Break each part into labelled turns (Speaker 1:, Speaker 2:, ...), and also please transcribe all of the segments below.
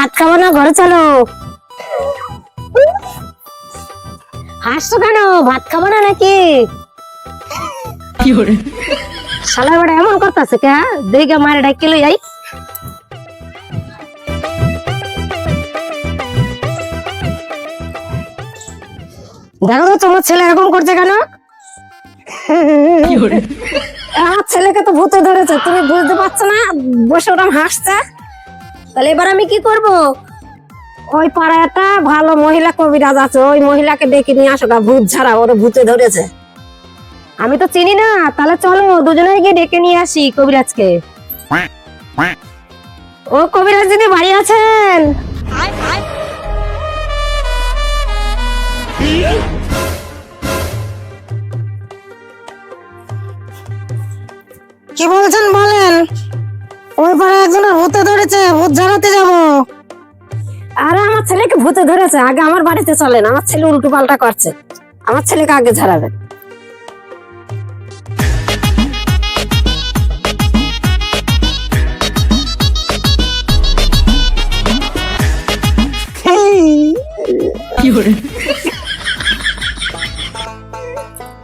Speaker 1: ভাত খাবো না, ঘরে চলো। হাসছো কেন? ভাত খাবো না নাকি? শালা বড় এমন করতেছে কে? দেখে মারে ডাকে লই আই। দেখো তো তোমার ছেলে এরকম করছে কেন? আমার ছেলেকে তো ভূতে ধরেছে, তুমি বুঝতে পারছো না? বসে ওরকম হাসছে। তাহলে এবার আমি কি করব? ওই পাড়ায় একটা ভালো মহিলা কবিরাজ আছে, ওই মহিলাকে ডেকে নিয়ে আসো, ভূত ঝাড়া, ওরা ভূতে ধরেছে। আমি তো চিনি না, তাহলে চলো দুজনে গিয়ে ডেকে নিয়ে আসি কবিরাজকে। ও কবিরাজ দিদি বাড়ি আছেন? কি বলছেন বলেন। ওই পাড়ায় একজন ভূতে ধরেছে, ভূত ঝাড়াতে যাবো। আরে আমার ছেলেকে ভূতে ধরেছে, আগে আমার বাড়িতে চলেন, আমার ছেলে উল্টো পাল্টা করছে, আমার ছেলেকে আগে ঝাড়াবেন।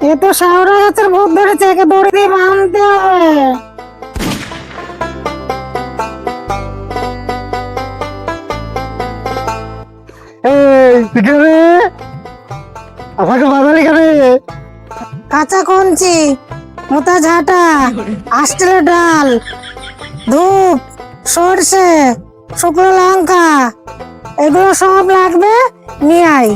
Speaker 1: এ তো শাওরা গাছের ভূত ধরেছে, একে দড়ি দিয়ে বাঁধতে হবে। আমাকে বাজারে কেন? কাঁচা কঞ্চি, মোটা ঝাঁটা, আস্টেলের ডাল, ধূপ, সরষে, শুকনো লঙ্কা, এগুলো সব লাগবে, নিয়ে আয়।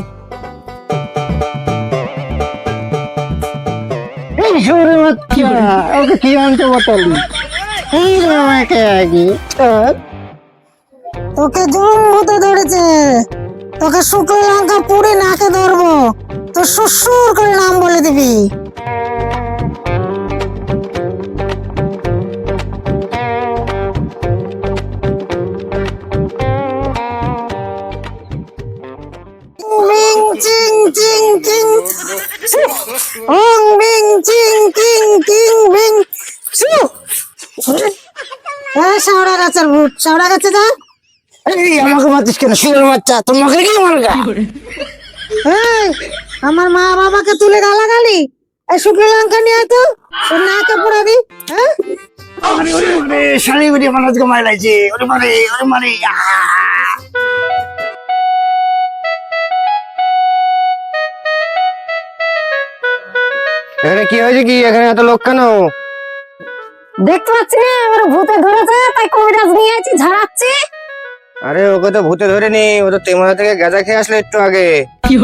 Speaker 1: ওকে কি আনতে বতালি? তোকে জম হতে ধরেছে, তোকে শুকনো লঙ্কা পুড়ে নাকে ধরবো, তো সুসুর করে নাম বলে দিবি। বিং চিং চিং চিং, ওং বিং চিং চিং চিং বিং ছু। শাওরা গাছের ভূত, শাওরা গাছে যা। এই আমাকে মারছিস কেন? শুয়োর বাচ্চা, তোমাকে কি মারগা? এই আমার মা বাবাকে তুলে গালাগালি, এই শুকনো লঙ্কা নিয়ে আয় তো, ওর নাকে পোড়াবি। হ্যাঁ
Speaker 2: আরে ওরে ওরে শালি বেরি আমার আজকে মাই লাইছে, ওরে মারে ওরে মারে।
Speaker 3: এখানে কি হয়েছে? কি এখানে এত লোক কেন?
Speaker 1: দেখতে পাচ্ছি না ওর ভূতে ধরেছে, তাই কবিরাজ নিয়ে আছি, ঝাড়াচ্ছি।
Speaker 3: আরে ওকে তো ভূতে ধরেনি, ও তো তেমরা থেকে গাঁজা খেয়ে আসলে একটু আগে। কি